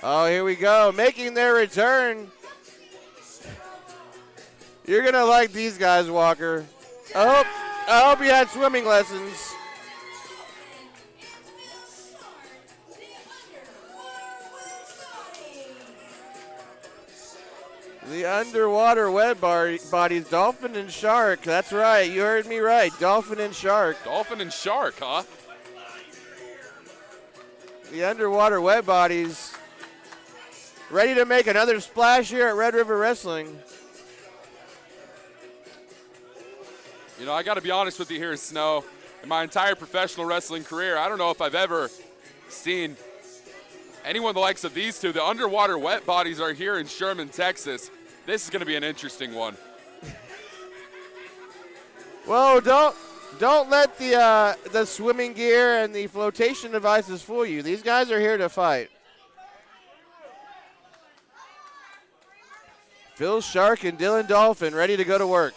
Oh, here we go. Making their return. You're going to like these guys, Walker. I hope you had swimming lessons. The underwater wet bodies, Dolphin and Shark. That's right. You heard me right. Dolphin and Shark. Dolphin and Shark, huh? The underwater wet bodies ready to make another splash here at Red River Wrestling. You know, I got to be honest with you here, Snow. In my entire professional wrestling career, I don't know if I've ever seen anyone the likes of these two. The underwater wet bodies are here in Sherman, Texas. This is going to be an interesting one. Whoa, don't let the swimming gear and the flotation devices fool you. These guys are here to fight. Phil Shark and Dylan Dolphin ready to go to work.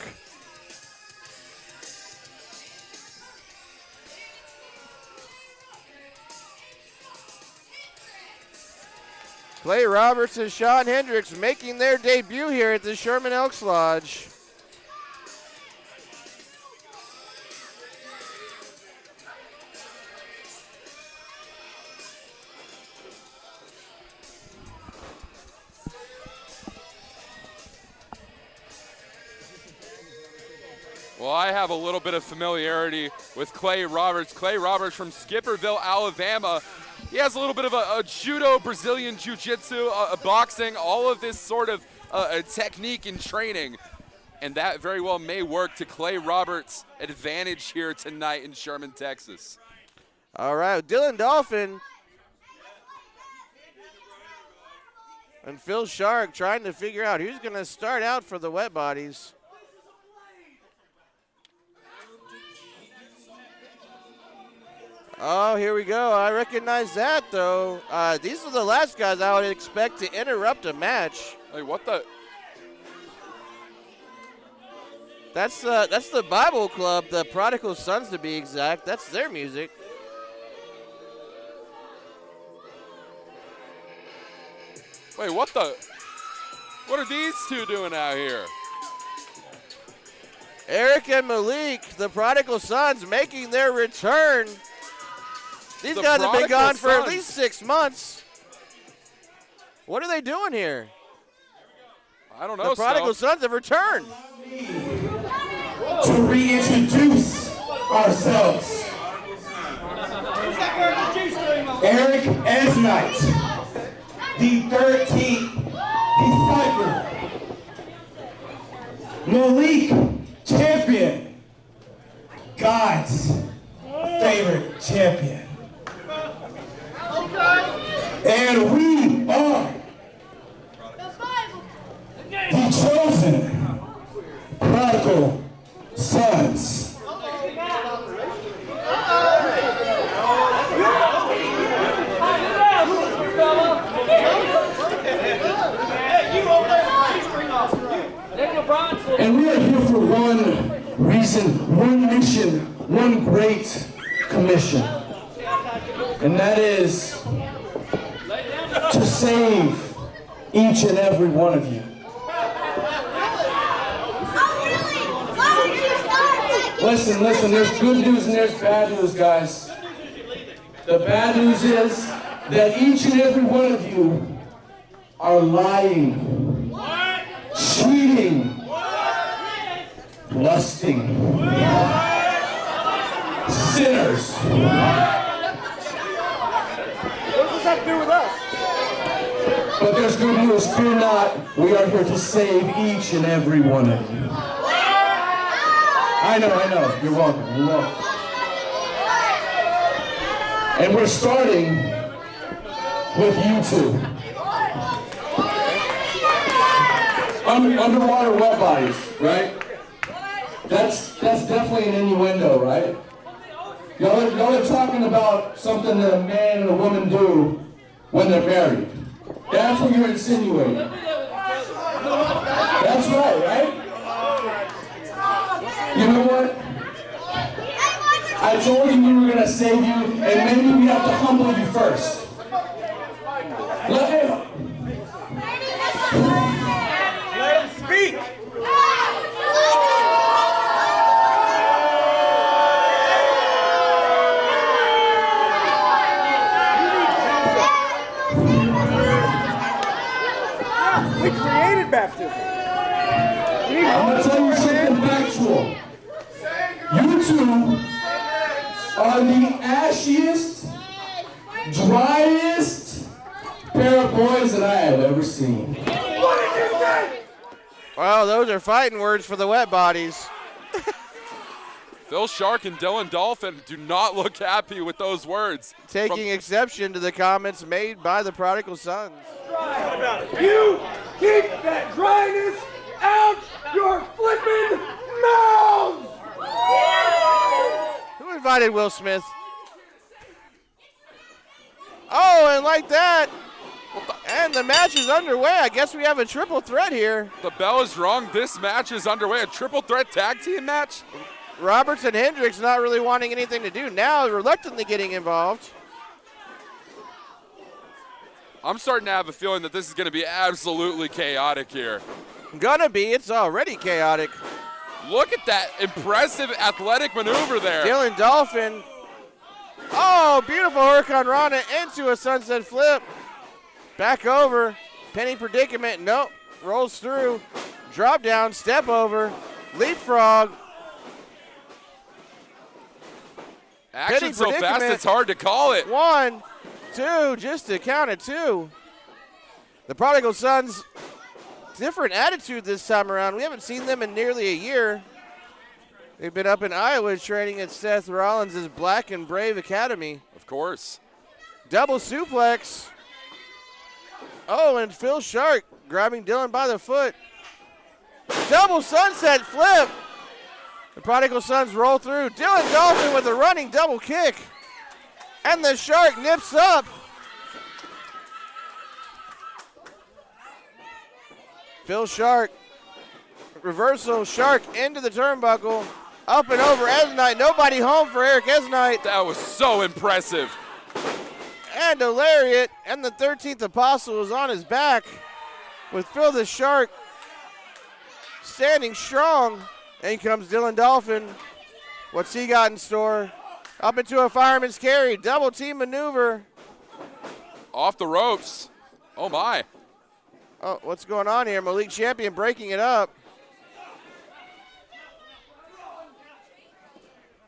Clay Roberts and Sean Hendrix making their debut here at the Sherman Elks Lodge. Well, I have a little bit of familiarity with Clay Roberts. Clay Roberts from Skipperville, Alabama. He has a little bit of a judo, Brazilian jiu-jitsu, boxing, all of this sort of technique and training. And that very well may work to Clay Roberts' advantage here tonight in Sherman, Texas. All right, Dylan Dolphin and Phil Shark trying to figure out who's going to start out for the wet bodies. Oh, here we go. I recognize that, though. These are the last guys I would expect to interrupt a match. Hey, what the? That's the Bible Club, the Prodigal Sons to be exact. That's their music. Wait, what the? What are these two doing out here? Eric and Malik, the Prodigal Sons, making their return. These guys have been gone for at least 6 months. What are they doing here? I don't know. The Prodigal Sons have returned. To reintroduce ourselves. Eric Esnight, the 13th disciple. Malik Champion, God's favorite champion. And we are the chosen Prodigal Sons. And we are here for one reason, one mission, one great commission. And that is to save each and every one of you. Listen, there's good news and there's bad news, guys. The bad news is that each and every one of you are lying, cheating, lusting, sinners. What does this have to do with us? But there's good news. Fear not. We are here to save each and every one of you. I know. You're welcome. And we're starting with you two. Underwater wet bodies, right? That's definitely an innuendo, right? Y'all are talking about something that a man and a woman do when they're married. That's what you're insinuating. That's right? You know what? I told you we were going to save you, and maybe we have to humble you first. baptism. I'm going to tell you something factual. You two are the ashiest, driest pair of boys that I have ever seen. What did you say? Well, those are fighting words for the wet bodies. Phil Shark and Dylan Dolphin do not look happy with those words. Taking exception to the comments made by the Prodigal Sons. You keep that dryness out your flippin' mouths! Who invited Will Smith? Oh, and like that, and the match is underway. I guess we have a triple threat here. The bell is rung. This match is underway. A triple threat tag team match. Roberts and Hendrix not really wanting anything to do. Now reluctantly getting involved. I'm starting to have a feeling that this is going to be absolutely chaotic here. Gonna be. It's already chaotic. Look at that impressive athletic maneuver there. Dylan Dolphin. Oh, beautiful Hurricane Rana into a sunset flip. Back over. Penny predicament. Nope. Rolls through. Drop down. Step over. Leapfrog. Action so fast it's hard to call it. 1, 2, just to count it 2. The Prodigal Sons, different attitude this time around. We haven't seen them in nearly a year. They've been up in Iowa training at Seth Rollins' Black and Brave Academy. Of course. Double suplex. Oh, and Phil Shark grabbing Dylan by the foot. Double sunset flip. The Prodigal Sons roll through. Dylan Dolphin with a running double kick. And the Shark nips up. Phil Shark. Reversal Shark into the turnbuckle. Up and over Esnight. Nobody home for Eric Esnight. That was so impressive. And a lariat. And the 13th Apostle is on his back. With Phil the Shark standing strong. In comes Dylan Dolphin. What's he got in store? Up into a fireman's carry. Double team maneuver. Off the ropes. Oh, my. Oh, what's going on here? Malik Champion breaking it up.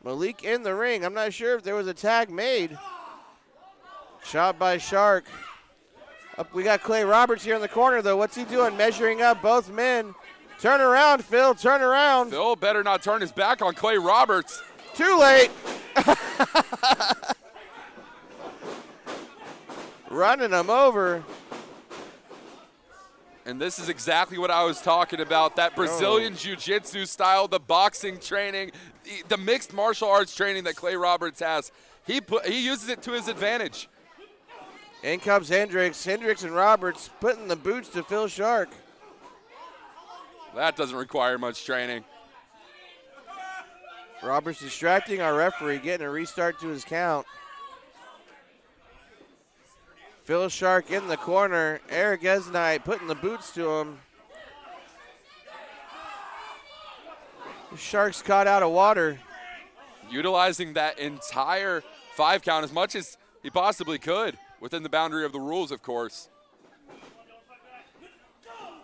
Malik in the ring. I'm not sure if there was a tag made. Shot by Shark. Up, we got Clay Roberts here in the corner, though. What's he doing? Measuring up both men. Turn around, Phil. Turn around. Phil better not turn his back on Clay Roberts. Too late. Running him over. And this is exactly what I was talking about. That Brazilian Jiu-Jitsu style, the boxing training, the mixed martial arts training that Clay Roberts has. He uses it to his advantage. In comes Hendrix. Hendrix and Roberts putting the boots to Phil Shark. That doesn't require much training. Roberts distracting our referee, getting a restart to his count. Phil Shark in the corner. Eric Esnight putting the boots to him. Shark's caught out of water. Utilizing that entire 5 count as much as he possibly could, within the boundary of the rules, of course.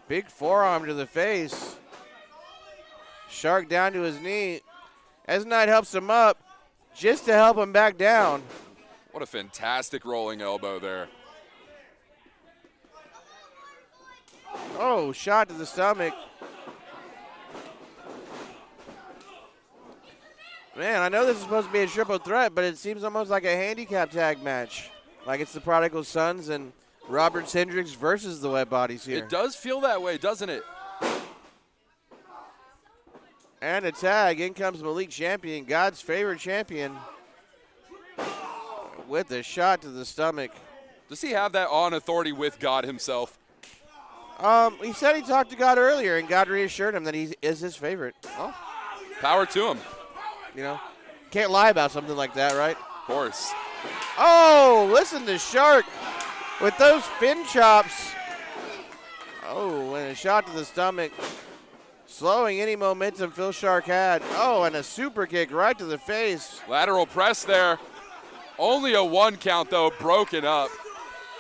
Big forearm to the face. Shark down to his knee. Esnight helps him up just to help him back down. What a fantastic rolling elbow there. Oh, shot to the stomach. Man, I know this is supposed to be a triple threat, but it seems almost like a handicap tag match. Like it's the Prodigal Sons and Roberts Hendrix versus the Wet Bodies here. It does feel that way, doesn't it? And a tag. In comes Malik Champion, God's favorite champion, with a shot to the stomach. Does he have that on authority with God himself? He said he talked to God earlier, and God reassured him that he is his favorite. Oh, power to him. You know, can't lie about something like that, right? Of course. Oh, listen to Shark with those fin chops. Oh, and a shot to the stomach. Slowing any momentum Phil Shark had. Oh, and a super kick right to the face. Lateral press there. Only a 1 count, though, broken up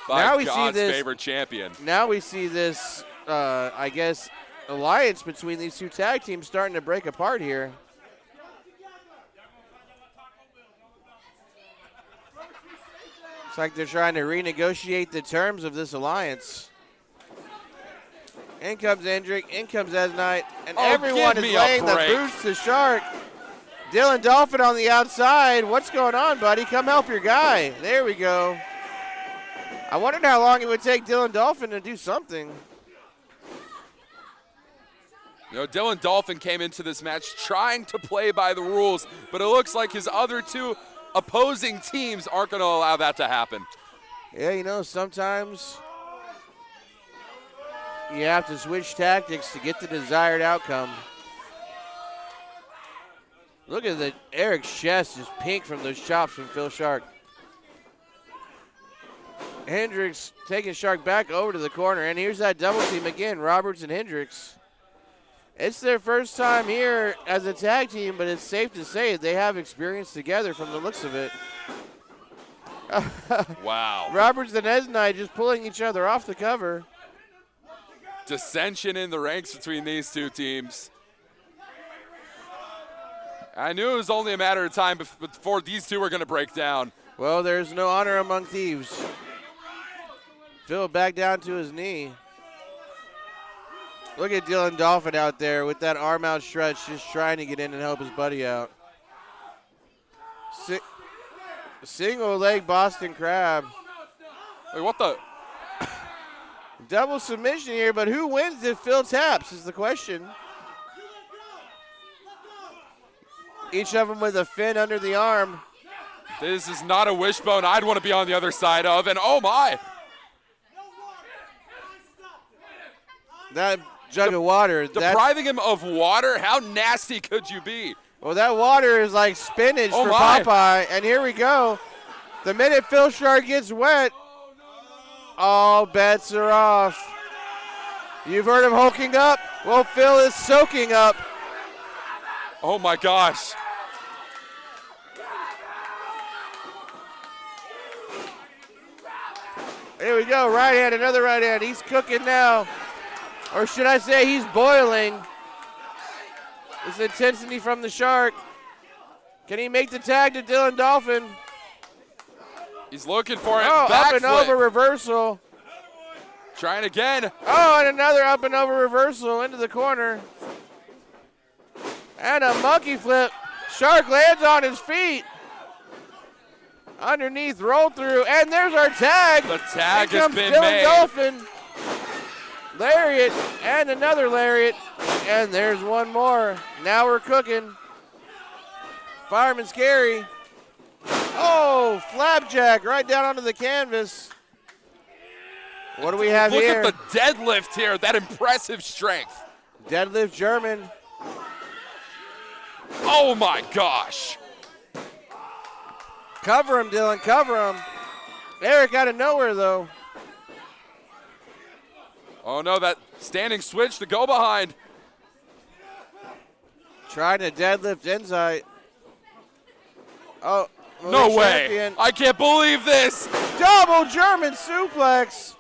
by now we God's see this, favorite champion. Now we see this I guess, alliance between these two tag teams starting to break apart here. It's like they're trying to renegotiate the terms of this alliance. In comes Hendrix, in comes Knight, and everyone is laying the boots to Shark. Dylan Dolphin on the outside. What's going on, buddy? Come help your guy. There we go. I wondered how long it would take Dylan Dolphin to do something. You know, Dylan Dolphin came into this match trying to play by the rules, but it looks like his other two opposing teams aren't going to allow that to happen. Yeah, you know, sometimes you have to switch tactics to get the desired outcome. Look at Eric's chest just pink from those chops from Phil Shark. Hendrix taking Shark back over to the corner, and here's that double team again, Roberts and Hendrix. It's their first time here as a tag team, but it's safe to say they have experience together from the looks of it. Wow. Roberts and Esnai just pulling each other off the cover. Dissension in the ranks between these two teams. I knew it was only a matter of time before these two were going to break down. Well, there's no honor among thieves. Phil back down to his knee. Look at Dylan Dolphin out there with that arm out stretch, just trying to get in and help his buddy out. Single leg Boston Crab. Wait, what the? Double submission here, but who wins if Phil taps is the question. Each of them with a fin under the arm. This is not a wishbone I'd want to be on the other side of, and oh my. That jug of water. Depriving him of water? How nasty could you be? Well, that water is like spinach for Popeye, and here we go. The minute Phil Shark gets wet, all bets are off. You've heard of hulking up? Well, Phil is soaking up. Oh my gosh. Here we go, right hand, another right hand. He's cooking now. Or should I say he's boiling. This intensity from the Shark. Can he make the tag to Dylan Dolphin? He's looking for it. Oh, Back up and flip. over reversal. Trying again. Oh, and another up and over reversal into the corner. And a monkey flip. Shark lands on his feet. Underneath, roll through, and there's our tag. The tag Here has comes been Dylan made. Dolphin. Lariat, and another lariat. And there's one more. Now we're cooking. Fireman's carry. Oh, flapjack right down onto the canvas. What do we have here? Look at the deadlift here, that impressive strength. Deadlift German. Oh my gosh. Cover him, Dylan, cover him. Eric out of nowhere, though. Oh no, that standing switch to go behind. Trying to deadlift Insight. Oh, No way. champion. I can't believe this. Double German suplex.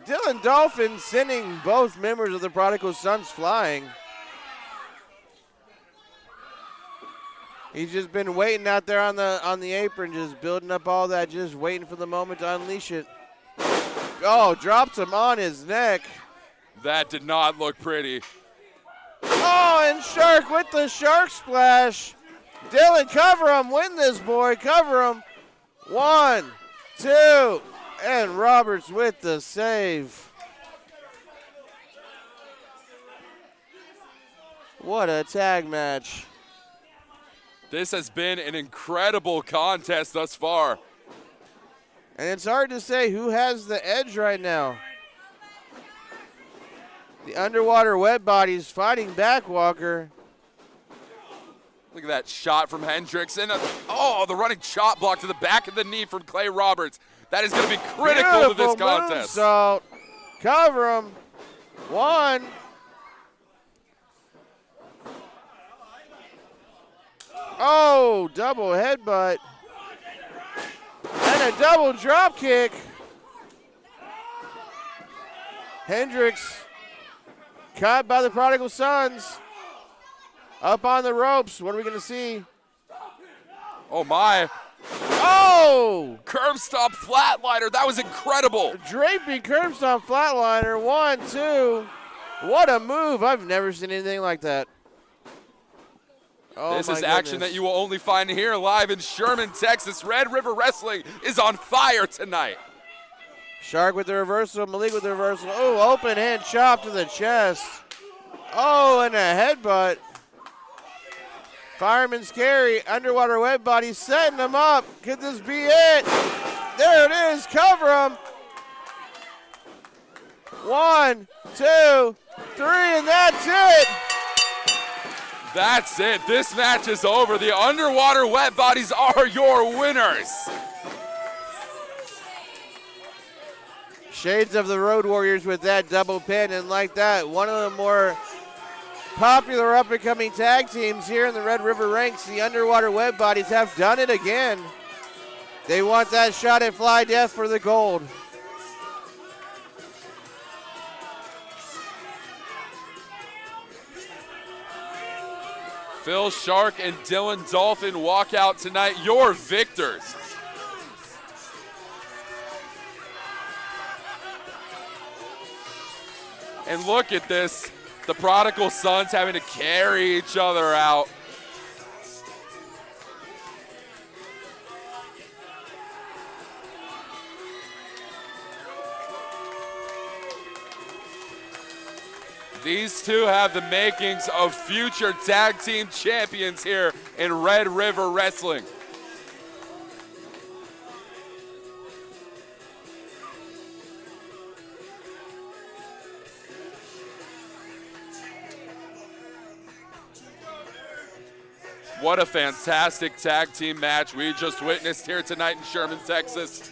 Dylan Dolphin sending both members of the Prodigal Sons flying. He's just been waiting out there on the apron, just building up all that, just waiting for the moment to unleash it. Oh, drops him on his neck. That did not look pretty. Oh, and Shark with the Shark Splash. Dylan, cover him. Win this, boy. Cover him. 1, 2, and Roberts with the save. What a tag match. This has been an incredible contest thus far. And it's hard to say who has the edge right now. The underwater wet bodies fighting back, Walker. Look at that shot from Hendrix. And the running chop block to the back of the knee from Clay Roberts. That is going to be critical to this contest. So cover him. 1. Oh, double headbutt. And a double drop kick. Hendrix caught by the Prodigal Sons. Up on the ropes. What are we going to see? Oh, my. Oh! Curb stop flatliner. That was incredible. Draping curb stomp flatliner. 1, 2. What a move. I've never seen anything like that. Oh, this my is action goodness. that you will only find here live in Sherman, Texas. Red River Wrestling is on fire tonight. Shark with the reversal. Malik with the reversal. Oh, open hand chop to the chest. Oh, and a headbutt. Fireman's carry. Underwater web body setting him up. Could this be it? There it is. Cover him. 1, 2, 3, and that's it. That's it. This match is over. The underwater wet bodies are your winners. Shades of the Road Warriors with that double pin, and like that, one of the more popular up-and-coming tag teams here in the Red River ranks, the Underwater Web Bodies, have done it again. They want that shot at Fly Death for the gold. Phil Shark and Dylan Dolphin walk out tonight, your victors. And look at this, the Prodigal Sons having to carry each other out. These two have the makings of future tag team champions here in Red River Wrestling. What a fantastic tag team match we just witnessed here tonight in Sherman, Texas.